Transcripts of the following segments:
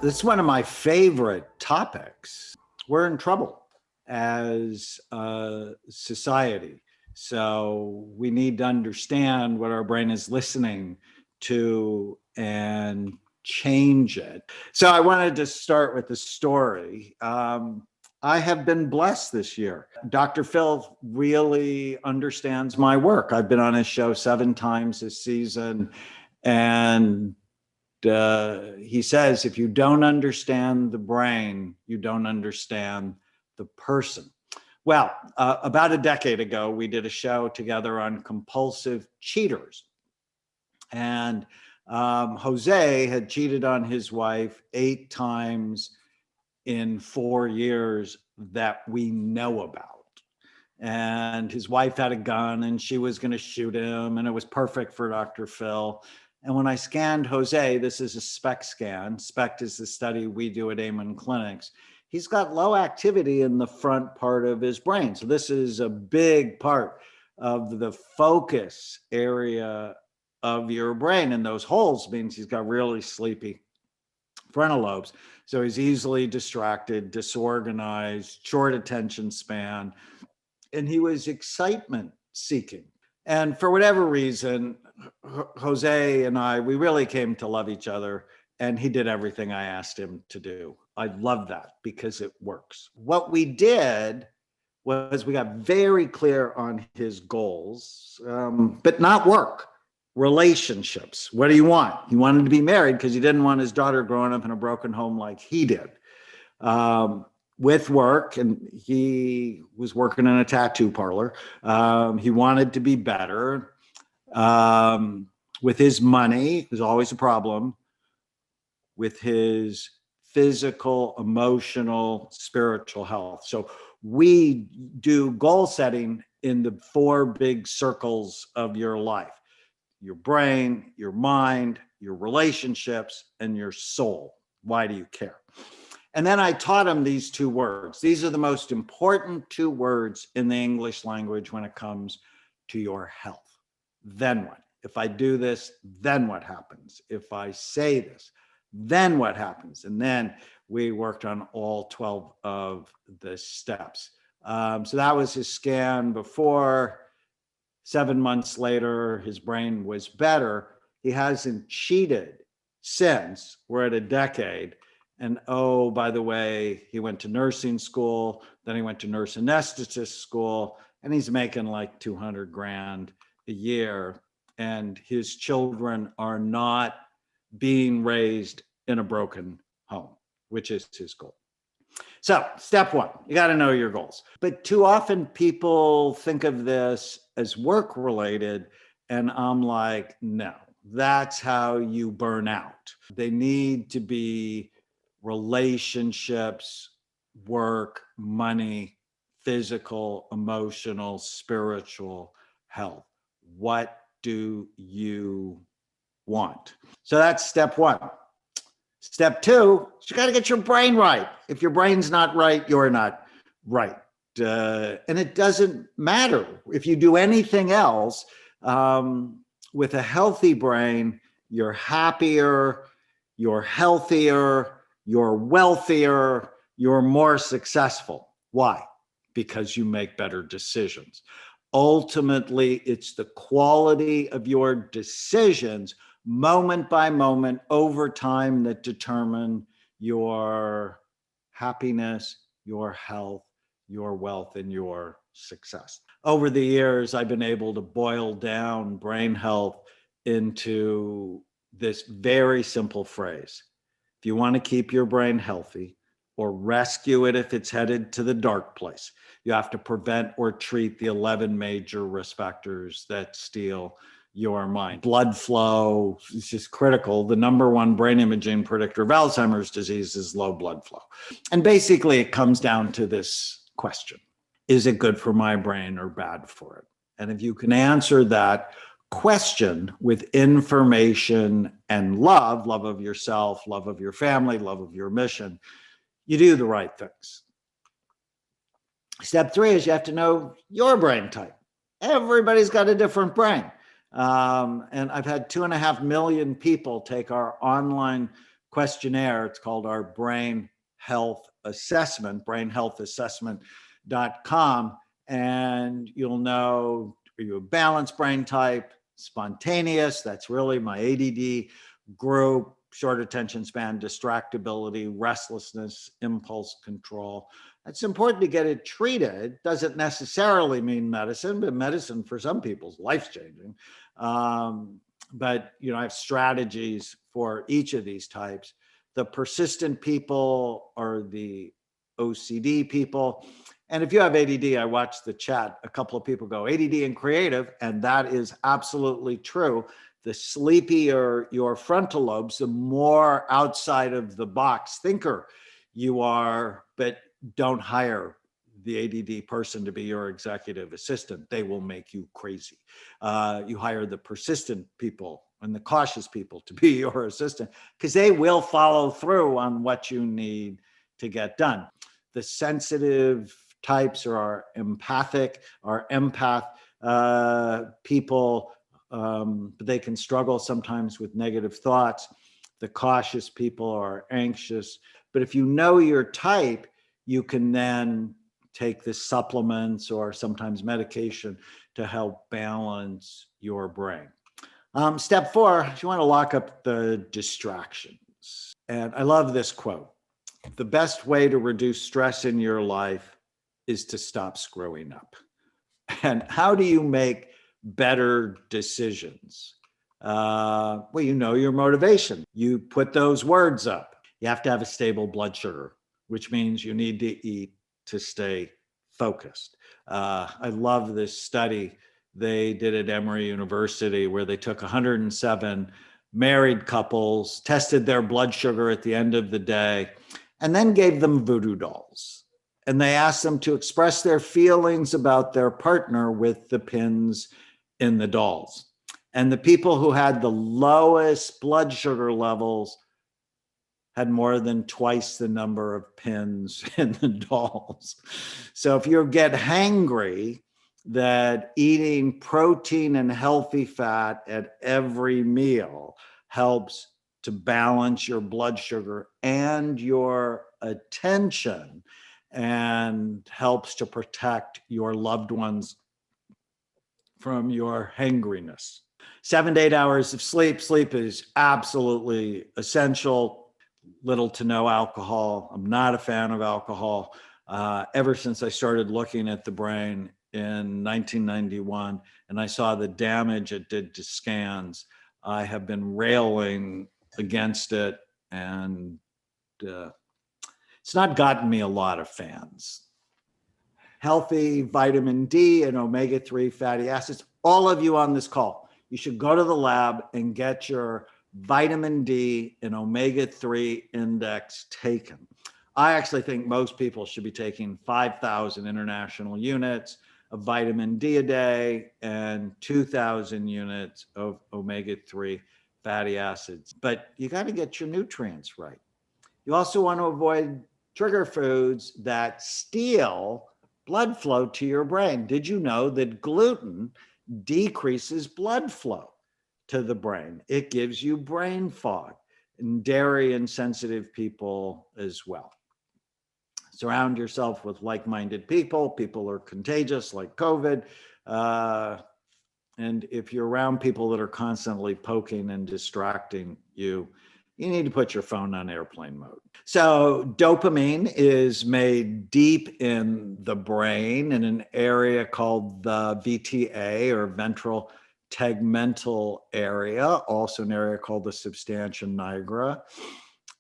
This is one of my favorite topics. We're in trouble as a society. So we need to understand what our brain is listening to and change it. So I wanted to start with a story. I have been blessed this year. Dr. Phil really understands my work. I've been on his show 7 times this season, and he says, if you don't understand the brain, you don't understand the person. Well, about a decade ago, we did a show together on compulsive cheaters. And Jose had cheated on his wife 8 times in 4 years that we know about. And his wife had a gun and she was going to shoot him, and it was perfect for Dr. Phil. And when I scanned Jose, this is a SPECT scan. SPECT is the study we do at Amen Clinics. He's got low activity in the front part of his brain. So this is a big part of the focus area of your brain. And those holes means he's got really sleepy frontal lobes. So he's easily distracted, disorganized, short attention span. And he was excitement seeking. And for whatever reason, Jose and I, we really came to love each other, and he did everything I asked him to do. I love that because it works. What we did was we got very clear on his goals, but not work, relationships. What do you want? He wanted to be married because he didn't want his daughter growing up in a broken home like he did. With work, and he was working in a tattoo parlor. He wanted to be better. With his money, there's always a problem. With his physical, emotional, spiritual health. So we do goal setting in the 4 big circles of your life: your brain, your mind, your relationships, and your soul. Why do you care? And then I taught him these 2 words. These are the most important 2 words in the English language when it comes to your health. Then what? If I do this, then what happens? If I say this, then what happens? And then we worked on all 12 of the steps. So that was his scan before. 7 months later, his brain was better. He hasn't cheated since. We're at a decade. And oh, by the way, he went to nursing school, then he went to nurse anesthetist school, and he's making like 200 grand a year. And his children are not being raised in a broken home, which is his goal. So step 1, you got to know your goals. But too often people think of this as work related. And I'm like, no, that's how you burn out. They need to be relationships, work, money, physical, emotional, spiritual health. What do you want? So that's step 1. Step 2, you got to get your brain right. If your brain's not right, you're not right. And it doesn't matter if you do anything else. With a healthy brain, you're happier, you're healthier, you're wealthier, you're more successful. Why? Because you make better decisions. Ultimately, it's the quality of your decisions, moment by moment, over time, that determine your happiness, your health, your wealth, and your success. Over the years, I've been able to boil down brain health into this very simple phrase. If you want to keep your brain healthy or rescue it if it's headed to the dark place, you have to prevent or treat the 11 major risk factors that steal your mind. Blood flow is just critical. The number 1 brain imaging predictor of Alzheimer's disease is low blood flow. And basically it comes down to this question: is it good for my brain or bad for it? And if you can answer that question with information and love of yourself, love of your family, love of your mission, you do the right things. Step 3 is you have to know your brain type. Everybody's got a different brain. And I've had 2.5 million people take our online questionnaire. It's called our Brain Health Assessment, brainhealthassessment.com. And you'll know, are you a balanced brain type, spontaneous? That's really my ADD group, short attention span, distractibility, restlessness, impulse control. It's important to get it treated. Doesn't necessarily mean medicine, but medicine for some people is life-changing. But I have strategies for each of these types. The persistent people are the OCD people. And if you have ADD, I watched the chat, a couple of people go ADD and creative, and that is absolutely true. The sleepier your frontal lobes, the more outside of the box thinker you are, but don't hire the ADD person to be your executive assistant. They will make you crazy. You hire the persistent people and the cautious people to be your assistant, because they will follow through on what you need to get done. The sensitive types or our empathic, our empath people, but they can struggle sometimes with negative thoughts. The cautious people are anxious. But if you know your type, you can then take the supplements or sometimes medication to help balance your brain. Step 4, you want to lock up the distractions. And I love this quote. The best way to reduce stress in your life is to stop screwing up. And how do you make better decisions? Well, you know your motivation. You put those words up. You have to have a stable blood sugar, which means you need to eat to stay focused. I love this study they did at Emory University where they took 107 married couples, tested their blood sugar at the end of the day, and then gave them voodoo dolls. And they asked them to express their feelings about their partner with the pins in the dolls. And the people who had the lowest blood sugar levels had more than twice the number of pins in the dolls. So if you get hangry, that eating protein and healthy fat at every meal helps to balance your blood sugar and your attention and helps to protect your loved ones from your hangriness. 7 to 8 hours of sleep. Sleep is absolutely essential. Little to no alcohol. I'm not a fan of alcohol. Ever since I started looking at the brain in 1991 and I saw the damage it did to scans, I have been railing against it, and it's not gotten me a lot of fans. Healthy vitamin D and omega-3 fatty acids. All of you on this call, you should go to the lab and get your vitamin D and omega-3 index taken. I actually think most people should be taking 5,000 international units of vitamin D a day and 2,000 units of omega-3 fatty acids. But you got to get your nutrients right. You also want to avoid trigger foods that steal blood flow to your brain. Did you know that gluten decreases blood flow to the brain? It gives you brain fog, and dairy insensitive people as well. Surround yourself with like-minded people. People are contagious, like COVID. And if you're around people that are constantly poking and distracting you, you need to put your phone on airplane mode. So dopamine is made deep in the brain in an area called the VTA, or ventral tegmental area, also an area called the substantia nigra.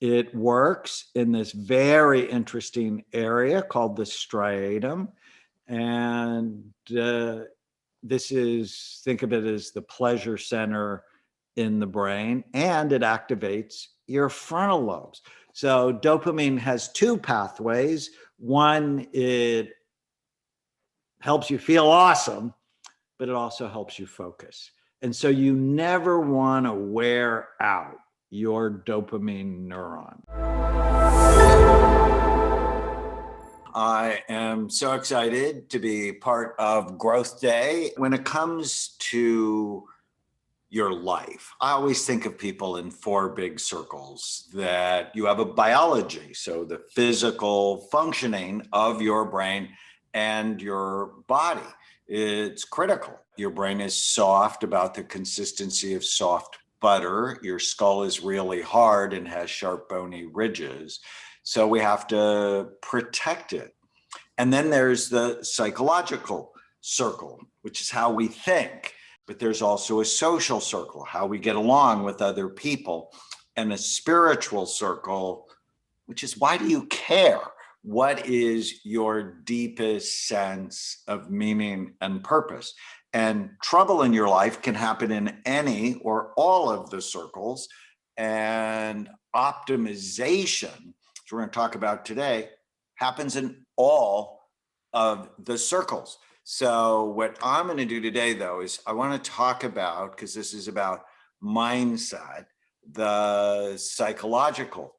It works in this very interesting area called the striatum. And this is, think of it as the pleasure center in the brain, and it activates your frontal lobes. So dopamine has two pathways. One, it helps you feel awesome, but it also helps you focus. And so you never want to wear out your dopamine neuron. I am so excited to be part of Growth Day. When it comes to your life. I always think of people in four big circles, that you have a biology, so the physical functioning of your brain and your body. It's critical. Your brain is soft, about the consistency of soft butter. Your skull is really hard and has sharp bony ridges. So we have to protect it. And then there's the psychological circle, which is how we think. But there's also a social circle, how we get along with other people, and a spiritual circle, which is, why do you care? What is your deepest sense of meaning and purpose? And trouble in your life can happen in any or all of the circles. And optimization, which we're going to talk about today, happens in all of the circles. So what I'm going to do today, though, is I want to talk about, because this is about mindset, the psychological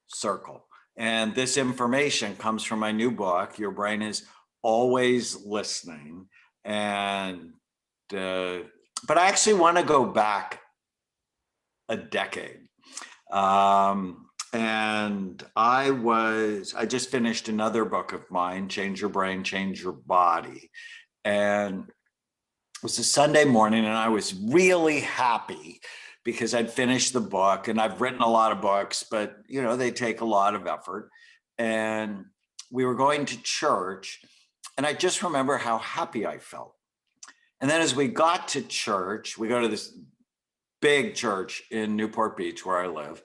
circle. And this information comes from my new book, Your Brain is Always Listening. And but I actually want to go back a decade. And I just finished another book of mine, Change Your Brain, Change Your Body. And it was a Sunday morning, and I was really happy because I'd finished the book, and I've written a lot of books, but you know, they take a lot of effort. And we were going to church, and I just remember how happy I felt. And then as we got to church, we go to this big church in Newport Beach where I live.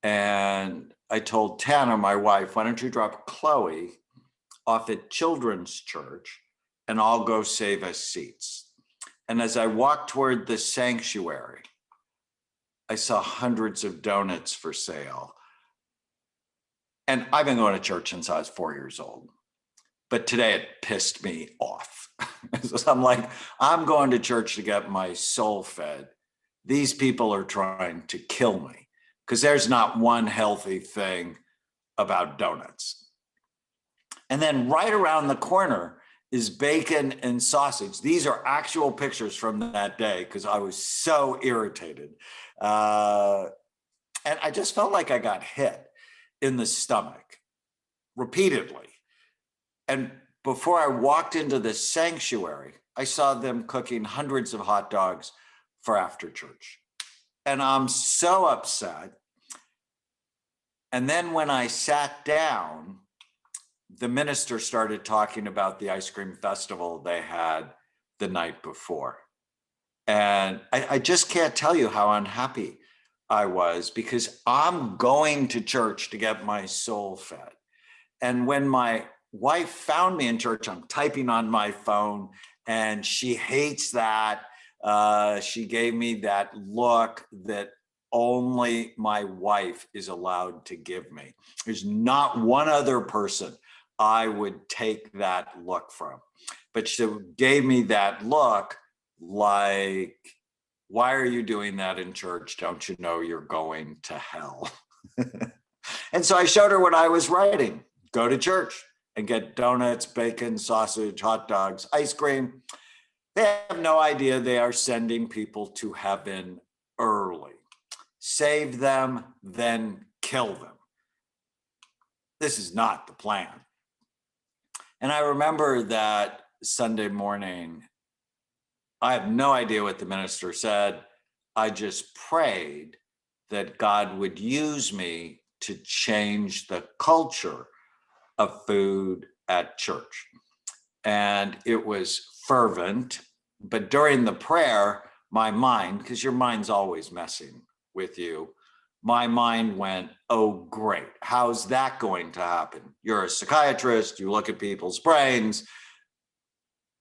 And I told Tana, my wife, why don't you drop Chloe off at Children's Church and I'll go save us seats. And as I walked toward the sanctuary, I saw hundreds of donuts for sale. And I've been going to church since I was 4 years old. But today it pissed me off. So I'm like, I'm going to church to get my soul fed. These people are trying to kill me, because there's not one healthy thing about donuts. And then right around the corner is bacon and sausage. These are actual pictures from that day, because I was so irritated. And I just felt like I got hit in the stomach repeatedly. And before I walked into the sanctuary, I saw them cooking hundreds of hot dogs for after church. And I'm so upset. And then when I sat down, the minister started talking about the ice cream festival they had the night before. And I just can't tell you how unhappy I was, because I'm going to church to get my soul fed. And when my wife found me in church, I'm typing on my phone, and she hates that. She gave me that look that only my wife is allowed to give me. There's not one other person I would take that look from. But she gave me that look like, why are you doing that in church? Don't you know you're going to hell? And so I showed her what I was writing. Go to church and get donuts, bacon, sausage, hot dogs, ice cream. They have no idea they are sending people to heaven early. Save them, then kill them. This is not the plan. And I remember that Sunday morning, I have no idea what the minister said. I just prayed that God would use me to change the culture of food at church. And it was fervent, but during the prayer, my mind, because your mind's always messing with you, my mind went, oh, great. How's that going to happen? You're a psychiatrist, you look at people's brains,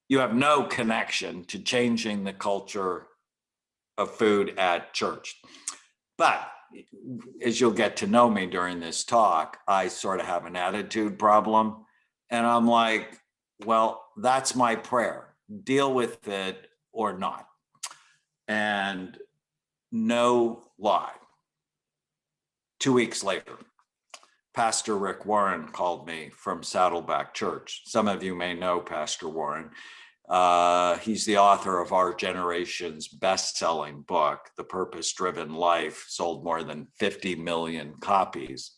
you have no connection to changing the culture of food at church. But as you'll get to know me during this talk, I sort of have an attitude problem. And I'm like, well, that's my prayer. Deal with it or not. And no lie. 2 weeks later, Pastor Rick Warren called me from Saddleback Church. Some of you may know Pastor Warren. He's the author of our generation's best-selling book, The Purpose-Driven Life, sold more than 50 million copies.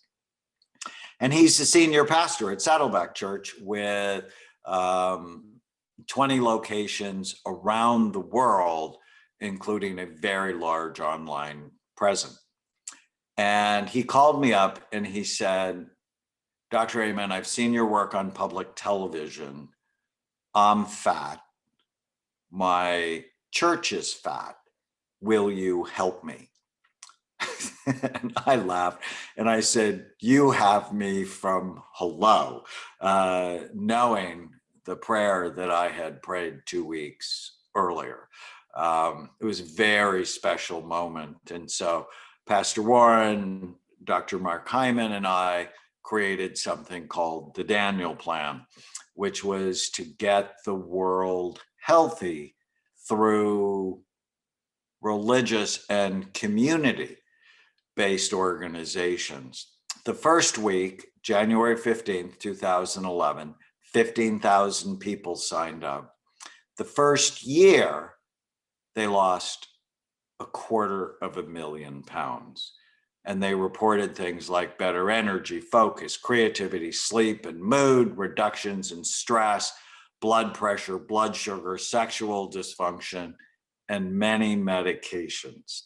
And he's the senior pastor at Saddleback Church with 20 locations around the world, including a very large online presence. And he called me up and he said, Dr. Amen, I've seen your work on public television. I'm fat. My church is fat. Will you help me? And I laughed and I said, you have me from hello, knowing the prayer that I had prayed 2 weeks earlier. It was a very special moment. And so Pastor Warren, Dr. Mark Hyman, and I created something called the Daniel Plan, which was to get the world healthy through religious and community-based organizations. The first week, January 15th, 2011, 15,000 people signed up. The first year, they lost 250,000 pounds. And they reported things like better energy, focus, creativity, sleep, and mood, reductions in stress, blood pressure, blood sugar, sexual dysfunction, and many medications.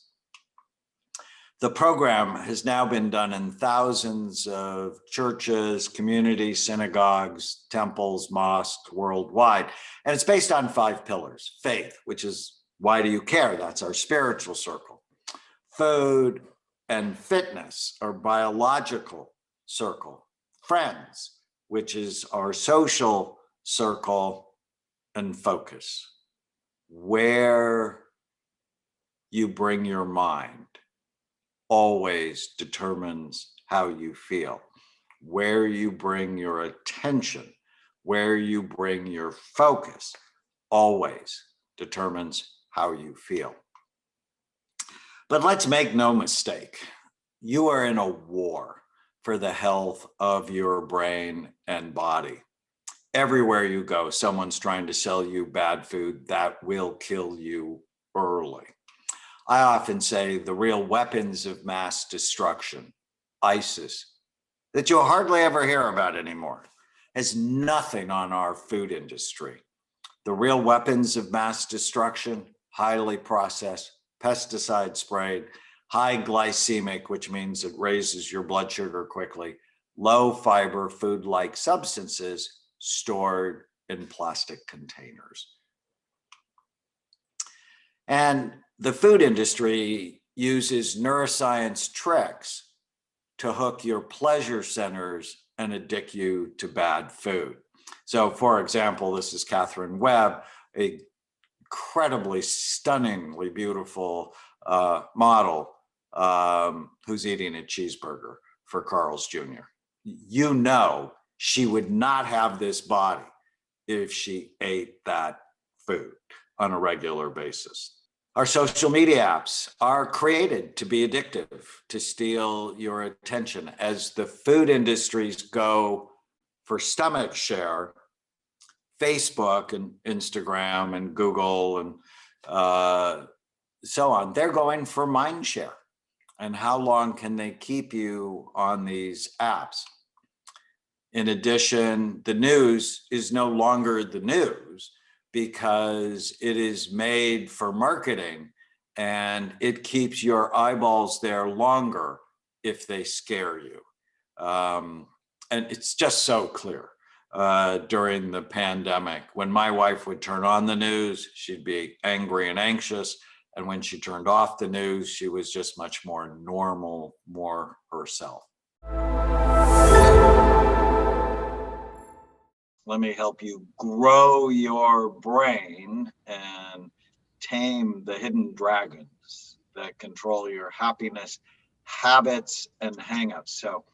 The program has now been done in thousands of churches, communities, synagogues, temples, mosques worldwide. And it's based on 5 pillars. Faith, which is why do you care? That's our spiritual circle. Food and fitness, our biological circle. Friends, which is our social circle. And focus, where you bring your mind always determines how you feel. Where you bring your attention, where you bring your focus, always determines how you feel. But let's make no mistake, you are in a war for the health of your brain and body. Everywhere you go, someone's trying to sell you bad food that will kill you early. I often say the real weapons of mass destruction, ISIS, that you'll hardly ever hear about anymore, has nothing on our food industry. The real weapons of mass destruction, highly processed, pesticide sprayed, high glycemic, which means it raises your blood sugar quickly, low fiber food-like substances stored in plastic containers. And the food industry uses neuroscience tricks to hook your pleasure centers and addict you to bad food. So for example, this is Catherine Webb, a incredibly stunningly beautiful model who's eating a cheeseburger for Carl's Jr. You know, she would not have this body if she ate that food on a regular basis. Our social media apps are created to be addictive, to steal your attention. As the food industries go for stomach share, Facebook and Instagram and Google and so on, they're going for mind share. And how long can they keep you on these apps? In addition, the news is no longer the news because it is made for marketing and it keeps your eyeballs there longer if they scare you. And it's just so clear during the pandemic. When my wife would turn on the news, she'd be angry and anxious. And when she turned off the news, she was just much more normal, more herself. Let me help you grow your brain and tame the hidden dragons that control your happiness, habits, and hangups. So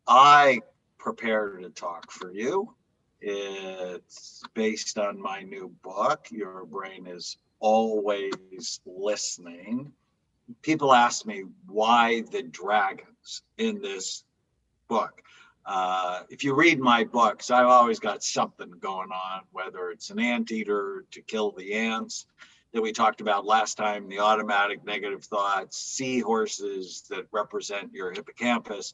I prepared a talk for you. It's based on my new book, Your Brain is Always Listening. People ask me why the dragons in this book. If you read my books, I've always got something going on, whether it's an anteater to kill the ants that we talked about last time, the automatic negative thoughts, seahorses that represent your hippocampus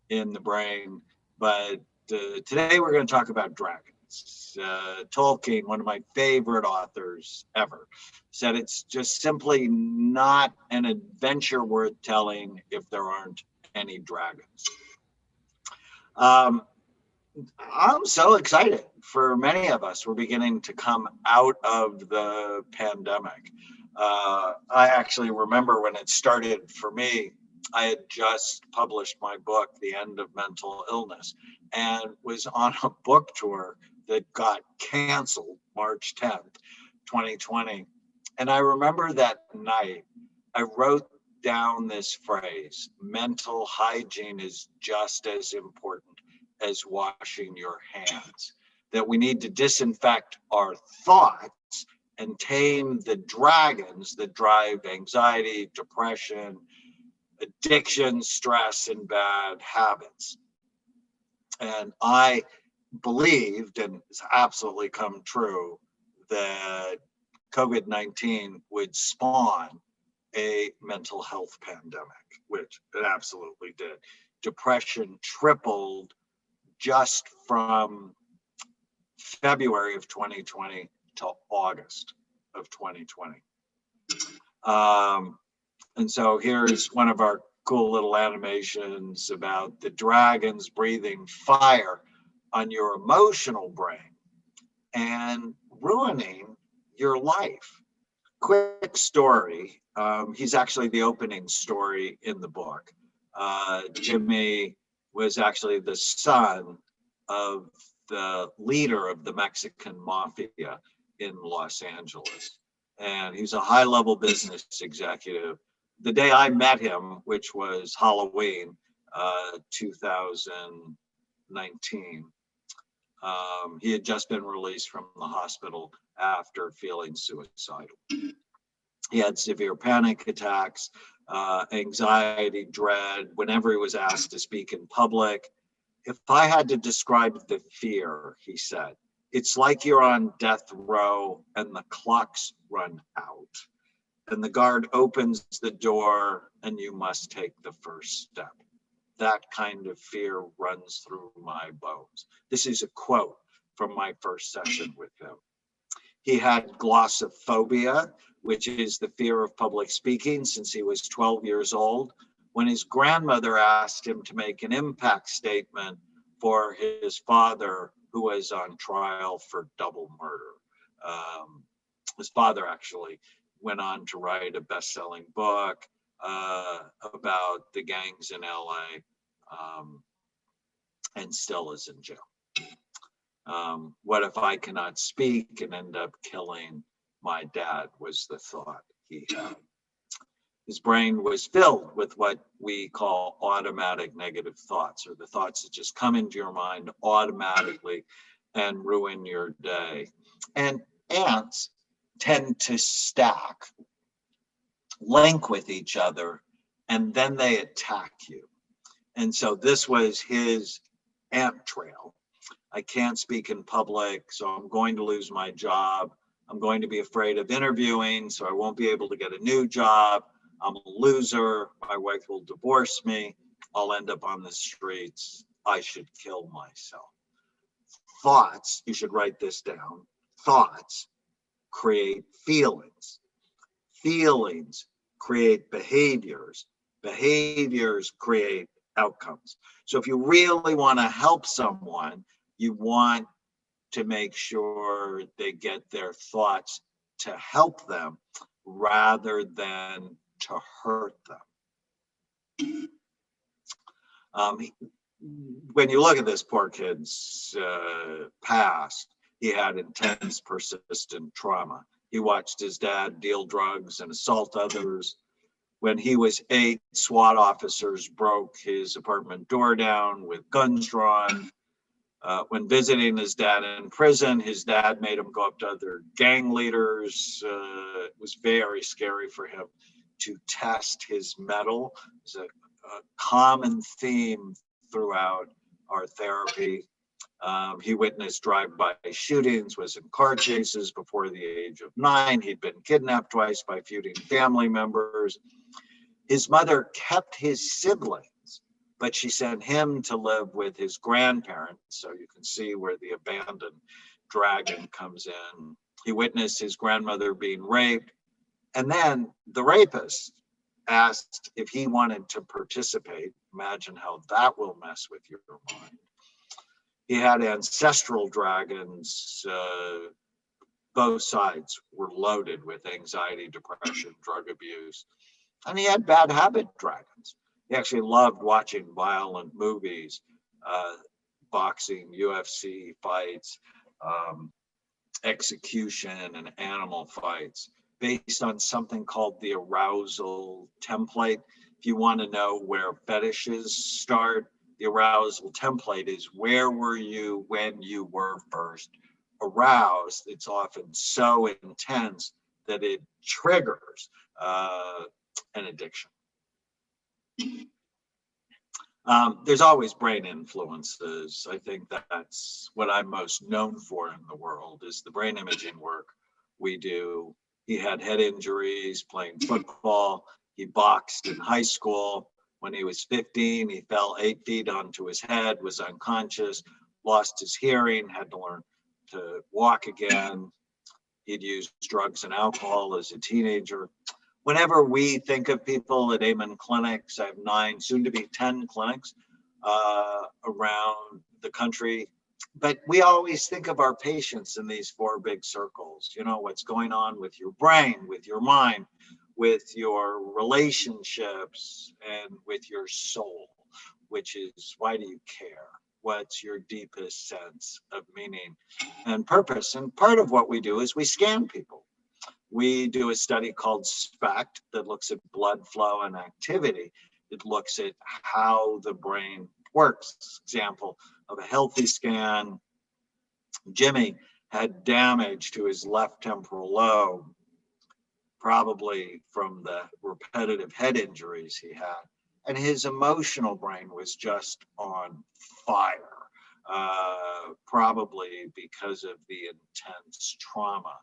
in the brain. But today we're going to talk about dragons. Tolkien, one of my favorite authors ever, said it's just simply not an adventure worth telling if there aren't any dragons. I'm so excited for many of us. We're beginning to come out of the pandemic. I actually remember when it started for me, I had just published my book, The End of Mental Illness, and was on a book tour that got canceled March 10th, 2020. And I remember that night, I wrote down this phrase: mental hygiene is just as important as washing your hands, that we need to disinfect our thoughts and tame the dragons that drive anxiety, depression, addiction, stress, and bad habits. And I believed, and it's absolutely come true, that COVID-19 would spawn a mental health pandemic, which it absolutely did. Depression tripled just from February of 2020 to August of 2020. And so here's one of our cool little animations about the dragons breathing fire on your emotional brain and ruining your life. Quick story. He's actually the opening story in the book. Jimmy was actually the son of the leader of the Mexican mafia in Los Angeles. And he's a high-level business executive. The day I met him, which was Halloween 2019, he had just been released from the hospital after feeling suicidal. He had severe panic attacks, anxiety, dread, whenever he was asked to speak in public. If I had to describe the fear, he said, it's like you're on death row and the clocks run out and the guard opens the door and you must take the first step. That kind of fear runs through my bones. This is a quote from my first session with him. He had glossophobia, which is the fear of public speaking, since he was 12 years old, when his grandmother asked him to make an impact statement for his father, who was on trial for double murder. His father actually went on to write a best-selling book about the gangs in LA, and still is in jail. What if I cannot speak and end up killing my dad, was the thought he had. His brain was filled with what we call automatic negative thoughts, or the thoughts that just come into your mind automatically and ruin your day. And ants tend to stack, link with each other, and then they attack you. And so this was his ant trail. I can't speak in public, so I'm going to lose my job. I'm going to be afraid of interviewing, so I won't be able to get a new job. I'm a loser. My wife will divorce me. I'll end up on the streets. I should kill myself. Thoughts, you should write this down. Thoughts create feelings. Feelings create behaviors. Behaviors create outcomes. So if you really want to help someone, you want to make sure they get their thoughts to help them rather than to hurt them. When you look at this poor kid's past, he had intense, persistent trauma. He watched his dad deal drugs and assault others. When he was 8, SWAT officers broke his apartment door down with guns drawn. When visiting his dad in prison, his dad made him go up to other gang leaders. It was very scary for him to test his mettle. It's a common theme throughout our therapy. He witnessed drive-by shootings, was in car chases before the age of 9. He'd been kidnapped twice by feuding family members. His mother kept his siblings, but she sent him to live with his grandparents. So you can see where the abandoned dragon comes in. He witnessed his grandmother being raped. And then the rapist asked if he wanted to participate. Imagine how that will mess with your mind. He had ancestral dragons. Both sides were loaded with anxiety, depression, drug abuse. And he had bad habit dragons. He actually loved watching violent movies, boxing, UFC fights, execution and animal fights, based on something called the arousal template. If you want to know where fetishes start, the arousal template is where were you when you were first aroused. It's often so intense that it triggers an addiction. There's always brain influences. I think that's what I'm most known for in the world is the brain imaging work we do. He had head injuries playing football. He boxed in high school. When he was 15, he fell 8 feet onto his head, was unconscious, lost his hearing, had to learn to walk again. He'd used drugs and alcohol as a teenager. Whenever we think of people at Amen clinics, I have 9, soon to be 10 clinics around the country. But we always think of our patients in these 4 big circles. You know, what's going on with your brain, with your mind, with your relationships, and with your soul, which is, why do you care? What's your deepest sense of meaning and purpose? And part of what we do is we scan people. We do a study called SPECT that looks at blood flow and activity. It looks at how the brain works. Example of a healthy scan, Jimmy had damage to his left temporal lobe, probably from the repetitive head injuries he had. And his emotional brain was just on fire, probably because of the intense trauma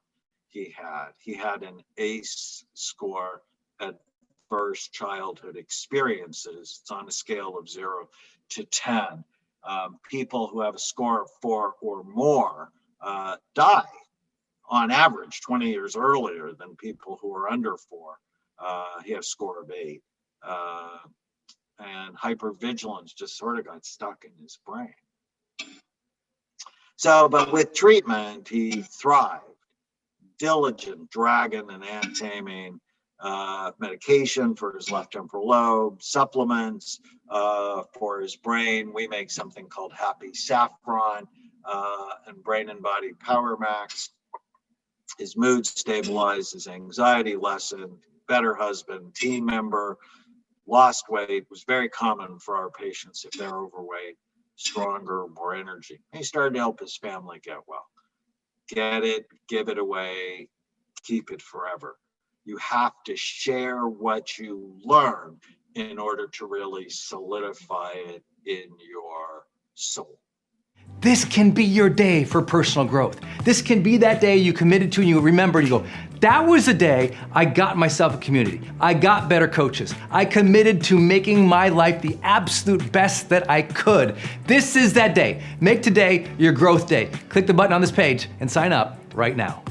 he had. He had an ACE score at first childhood experiences. It's on a scale of 0 to 10. People who have a score of 4 or more die on average 20 years earlier than people who are under 4. He had a score of 8. And hypervigilance just sort of got stuck in his brain. So, but with treatment, he thrived. Diligent dragon and ant taming, medication for his left temporal lobe, supplements for his brain. We make something called Happy Saffron and Brain and Body Power Max. His mood stabilized, his anxiety lessened, better husband, team member, lost weight. It was very common for our patients if they're overweight, stronger, more energy. And he started to help his family get well. Get it, give it away, keep it forever. You have to share what you learn in order to really solidify it in your soul. This can be your day for personal growth. This can be that day you committed to and you remember and you go, that was the day I got myself a community. I got better coaches. I committed to making my life the absolute best that I could. This is that day. Make today your growth day. Click the button on this page and sign up right now.